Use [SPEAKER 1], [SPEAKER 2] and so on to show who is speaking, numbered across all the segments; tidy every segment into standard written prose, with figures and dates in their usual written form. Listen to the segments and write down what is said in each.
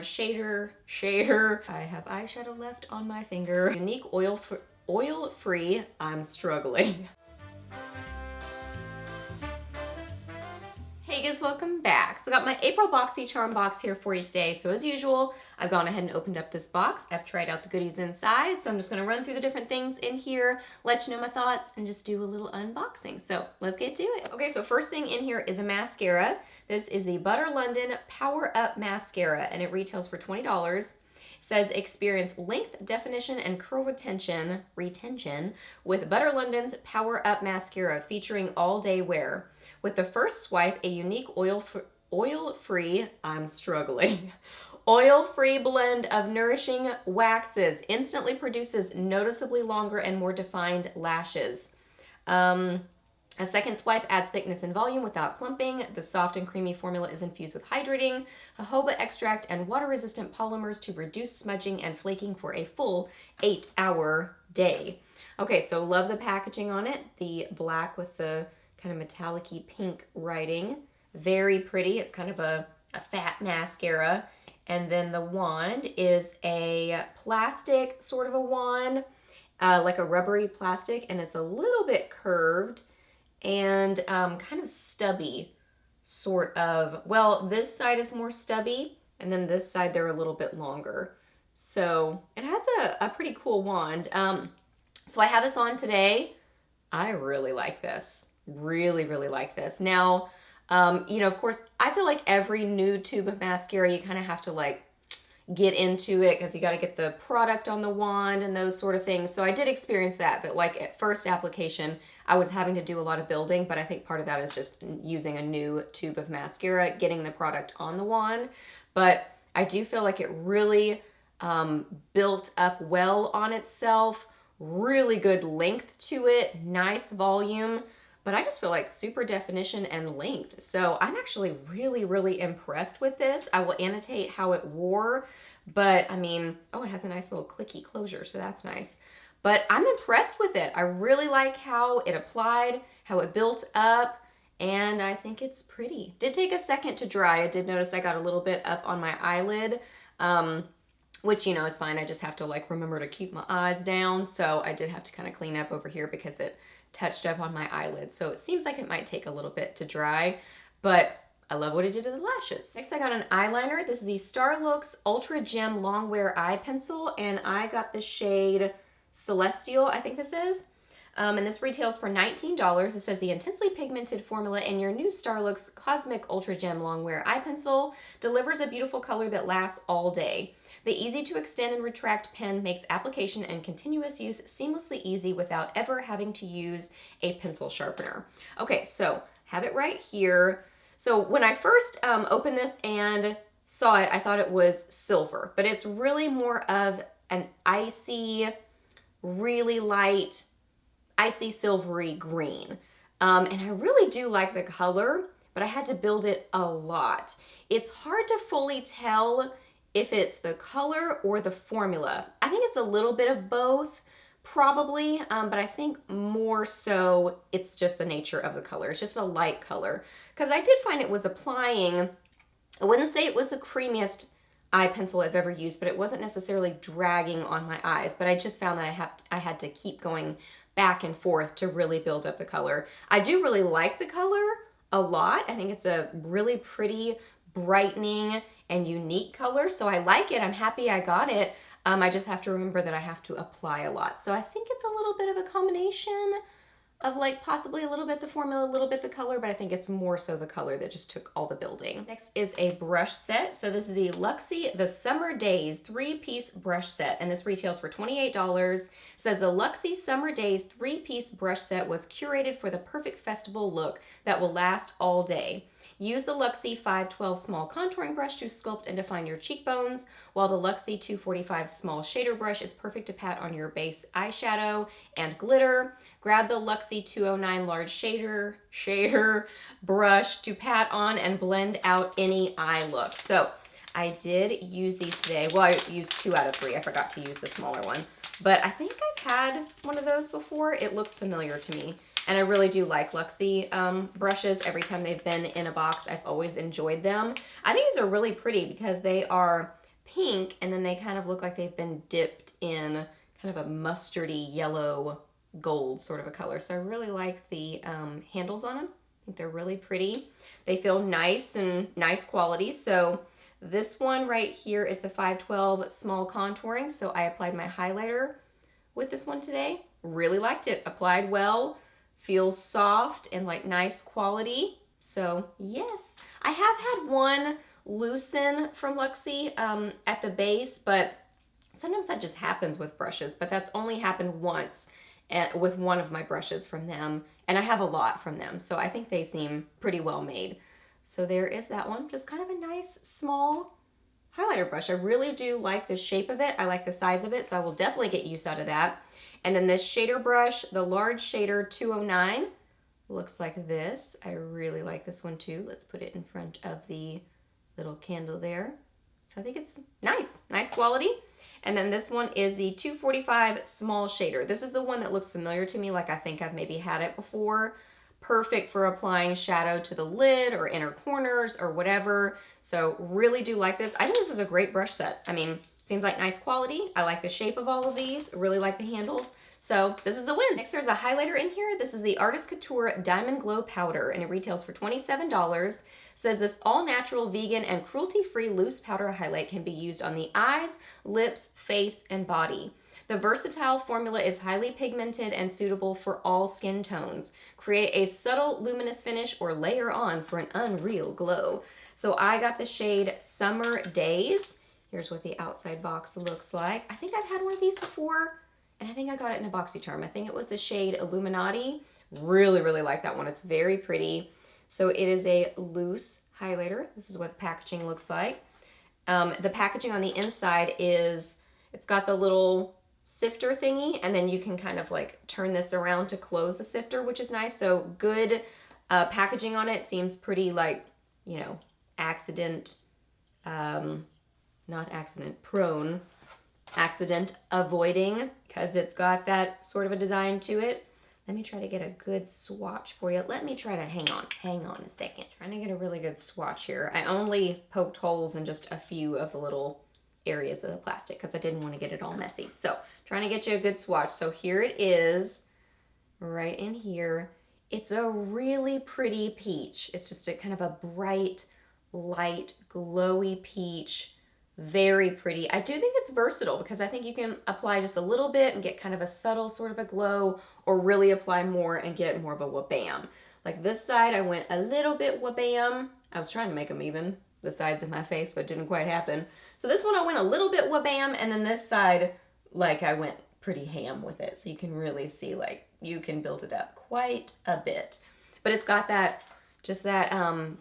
[SPEAKER 1] large shader. I have eyeshadow left on my finger. Unique oil-free, I'm struggling. Hey guys, welcome back. So I got my April Boxycharm box here for you today. So as usual, I've gone ahead and opened up this box. I've tried out the goodies inside, so I'm just gonna run through the different things in here, let you know my thoughts, and just do a little unboxing. So let's get to it. Okay, so first thing in here is a mascara. This is the Butter London Power Up Mascara, and it retails for $20. It says experience length, definition, and curl retention with Butter London's Power Up Mascara featuring all-day wear. With the first swipe, a unique oil-free, I'm struggling, oil-free blend of nourishing waxes instantly produces noticeably longer and more defined lashes. A second swipe adds thickness and volume without clumping. The soft and creamy formula is infused with hydrating jojoba extract and water-resistant polymers to reduce smudging and flaking for a full 8-hour day. Okay, so love the packaging on it. The black with the kind of metallic-y pink writing. Very pretty. It's kind of a fat mascara. And then the wand is a plastic sort of a wand, like a rubbery plastic, and it's a little bit curved and kind of stubby, sort of. Well, this side is more stubby, and then this side they're a little bit longer. So it has a pretty cool wand. So I have this on today. I really like this. Really like this. Now, you know, of course, I feel like every new tube of mascara, you kind of have to like get into it because you got to get the product on the wand and those sort of things. So I did experience that, but like at first application, I was having to do a lot of building, but I think part of that is just using a new tube of mascara, getting the product on the wand. But I do feel like it really built up well on itself, really good length to it, nice volume. But I just feel like super definition and length. So I'm actually really impressed with this. I will annotate how it wore, but I mean, oh, it has a nice little clicky closure, so that's nice. But I'm impressed with it. I really like how it applied, how it built up, and I think it's pretty. Did take a second to dry. I did notice I got a little bit up on my eyelid, which, you know, is fine. I just have to like remember to keep my eyes down. So I did have to kind of clean up over here because it touched up on my eyelid. So it seems like it might take a little bit to dry, but I love what it did to the lashes. Next, I got an eyeliner. This is the Starlooks Ultra Gem Longwear Eye Pencil, and I got the shade Celestial, I think this is. And this retails for $19. It says the intensely pigmented formula in your new Starlooks Cosmic Ultra Gem Longwear Eye Pencil delivers a beautiful color that lasts all day. The easy to extend and retract pen makes application and continuous use seamlessly easy without ever having to use a pencil sharpener. Okay, so have it right here. So when I first opened this and saw it, I thought it was silver, but it's really more of an icy, really light, icy silvery green. And I really do like the color, but I had to build it a lot. It's hard to fully tell if it's the color or the formula. I think it's a little bit of both, probably, but I think more so it's just the nature of the color. It's just a light color. Because I did find it was applying, I wouldn't say it was the creamiest eye pencil I've ever used, but it wasn't necessarily dragging on my eyes. But I just found that I had to keep going back and forth to really build up the color. I do really like the color a lot. I think it's a really pretty, brightening, and unique color, so I like it. I'm happy I got it. I just have to remember that I have to apply a lot. So I think it's a little bit of a combination of like possibly a little bit the formula, a little bit the color, but I think it's more so the color that just took all the building. Next is a brush set. So this is the Luxy The Summer Daze 3-piece brush set, and this retails for $28. It says the Luxy Summer Daze 3-piece brush set was curated for the perfect festival look that will last all day. Use the Luxy 512 small contouring brush to sculpt and define your cheekbones, while the Luxy 245 small shader brush is perfect to pat on your base eyeshadow and glitter. Grab the Luxy 209 large shader brush to pat on and blend out any eye look. So I did use these today. Well, I used 2 out of 3. I forgot to use the smaller one. But I think I've had one of those before. It looks familiar to me. And I really do like Luxy brushes. Every time they've been in a box, I've always enjoyed them. I think these are really pretty because they are pink, and then they kind of look like they've been dipped in kind of a mustardy yellow gold sort of a color. So I really like the handles on them. I think they're really pretty. They feel nice and nice quality. So this one right here is the 512 small contouring. So I applied my highlighter with this one today. Really liked it. Applied well, feels soft and like nice quality. So yes, I have had one loosen from Luxy at the base, but sometimes that just happens with brushes, but that's only happened once with one of my brushes from them, and I have a lot from them, so I think they seem pretty well made. So there is that one, just kind of a nice small highlighter brush. I really do like the shape of it. I like the size of it, so I will definitely get use out of that. And then this shader brush, the large shader 209, looks like this. I really like this one too. Let's put it in front of the little candle there. So I think it's nice quality. And then this one is the 245 small shader. This is the one that looks familiar to me, like I think I've maybe had it before. Perfect for applying shadow to the lid or inner corners or whatever. So really do like this. I think this is a great brush set. I mean, seems like nice quality. I like the shape of all of these. I really like the handles. So this is a win. Next, there's a highlighter in here. This is the Artist Couture Diamond Glow Powder, and it retails for $27. Says this all-natural, vegan, and cruelty-free loose powder highlight can be used on the eyes, lips, face, and body. The versatile formula is highly pigmented and suitable for all skin tones. Create a subtle, luminous finish or layer on for an unreal glow. So I got the shade Summer Daze. Here's what the outside box looks like. I think I've had one of these before, and I think I got it in a Boxycharm. I think it was the shade Illuminati. Really, really like that one. It's very pretty. So it is a loose highlighter. This is what the packaging looks like. The packaging on the inside is, it's got the little sifter thingy, and then you can kind of like turn this around to close the sifter, which is nice. So good packaging on it. Seems pretty like, you know, prone, accident avoiding, because it's got that sort of a design to it. Let me try to get a good swatch for you. Let me try to, hang on a second. Trying to get a really good swatch here. I only poked holes in just a few of the little areas of the plastic because I didn't want to get it all messy. So trying to get you a good swatch. So here it is, right in here. It's a really pretty peach. It's just a kind of a bright, light, glowy peach. Very pretty. I do think it's versatile because I think you can apply just a little bit and get kind of a subtle sort of a glow, or really apply more and get more of a wha-bam. Like this side, I went a little bit wha-bam. I was trying to make them even, the sides of my face, but it didn't quite happen. So this one I went a little bit wha-bam, and then this side, like I went pretty ham with it. So you can really see, like, you can build it up quite a bit. But it's got that, just that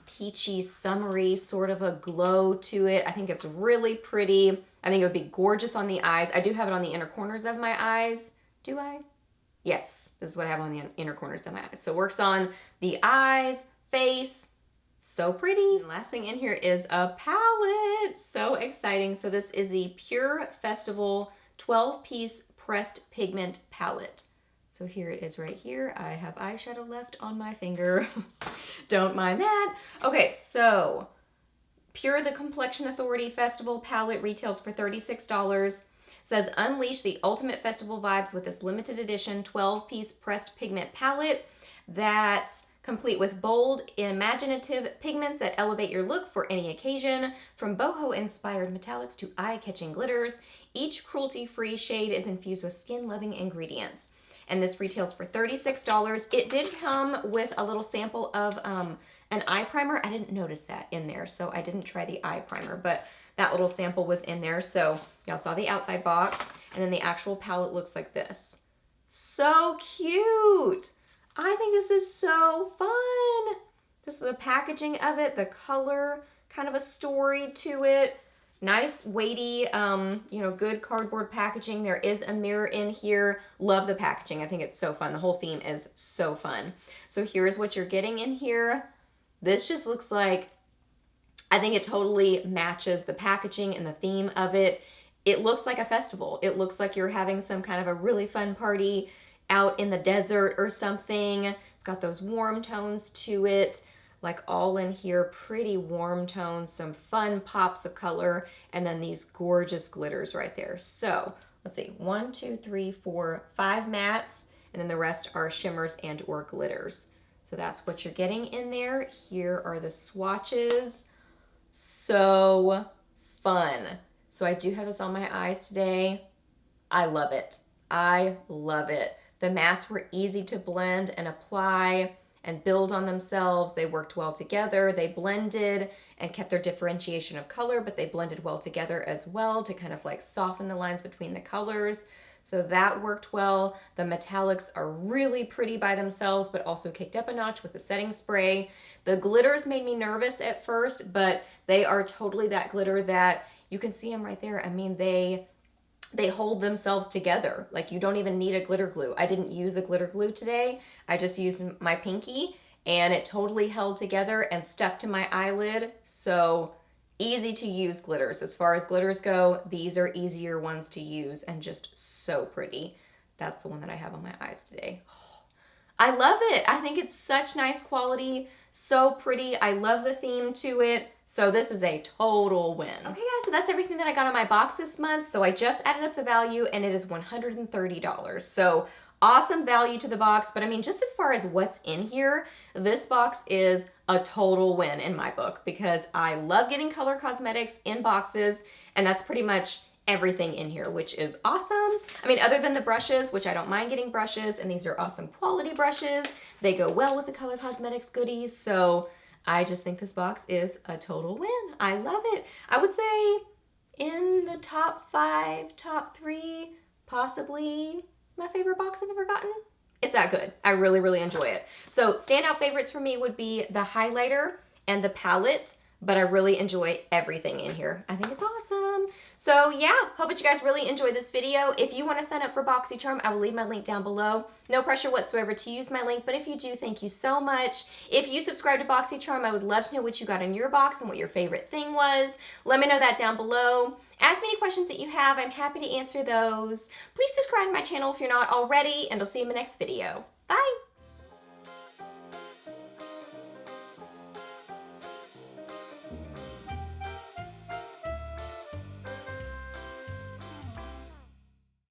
[SPEAKER 1] peachy, summery sort of a glow to it. I think it's really pretty. I think it would be gorgeous on the eyes. I do have it on the inner corners of my eyes. Do I? Yes, this is what I have on the inner corners of my eyes. So it works on the eyes, face. So pretty. And last thing in here is a palette. So exciting. So this is the Pur Festival 12-piece pressed pigment palette. So here it is right here. I have eyeshadow left on my finger. Don't mind that. Okay, so Pur the Complexion Authority Festival palette retails for $36. Says unleash the ultimate festival vibes with this limited edition 12-piece pressed pigment palette that's complete with bold, imaginative pigments that elevate your look for any occasion. From boho-inspired metallics to eye-catching glitters, each cruelty-free shade is infused with skin-loving ingredients. And this retails for $36. It did come with a little sample of an eye primer. I didn't notice that in there, so I didn't try the eye primer, but that little sample was in there. So y'all saw the outside box, and then the actual palette looks like this. So cute. I think this is so fun. Just the packaging of it, the color, kind of a story to it. Nice, weighty, you know, good cardboard packaging. There is a mirror in here. Love the packaging. I think it's so fun. The whole theme is so fun. So here's what you're getting in here. This just looks like, I think it totally matches the packaging and the theme of it. It looks like a festival. It looks like you're having some kind of a really fun party out in the desert or something. It's got those warm tones to it. like all in here, pretty warm tones, some fun pops of color, and then these gorgeous glitters right there. So let's see, 1, 2, 3, 4, 5 mattes, and then the rest are shimmers and or glitters. So that's what you're getting in there. Here are the swatches. So fun. So I do have this on my eyes today. I love it. I love it. The mattes were easy to blend and apply and build on themselves. They worked well together. They blended and kept their differentiation of color, but they blended well together as well to kind of like soften the lines between the colors. So that worked well. The metallics are really pretty by themselves, but also kicked up a notch with the setting spray. The glitters made me nervous at first, but they are totally that glitter that you can see them right there. I mean, they hold themselves together. Like you don't even need a glitter glue. I didn't use a glitter glue today. I just used my pinky and it totally held together and stuck to my eyelid. So easy to use glitters. As far as glitters go, these are easier ones to use and just so pretty. That's the one that I have on my eyes today. I love it. I think it's such nice quality, so pretty. I love the theme to it. So this is a total win. Okay guys, so that's everything that I got on my box this month. So I just added up the value and it is $130. So awesome value to the box. But I mean, just as far as what's in here, this box is a total win in my book because I love getting color cosmetics in boxes, and that's pretty much everything in here, which is awesome. I mean, other than the brushes, which I don't mind getting brushes, and these are awesome quality brushes. They go well with the color cosmetics goodies. So I just think this box is a total win. I love it. I would say in the top 5, top 3, possibly my favorite box I've ever gotten. It's that good. I really, really enjoy it. So standout favorites for me would be the highlighter and the palette, but I really enjoy everything in here. I think it's awesome. So yeah, hope that you guys really enjoyed this video. If you want to sign up for Boxycharm, I will leave my link down below. No pressure whatsoever to use my link, but if you do, thank you so much. If you subscribe to Boxycharm, I would love to know what you got in your box and what your favorite thing was. Let me know that down below. Ask me any questions that you have. I'm happy to answer those. Please subscribe to my channel if you're not already, and I'll see you in my next video. Bye!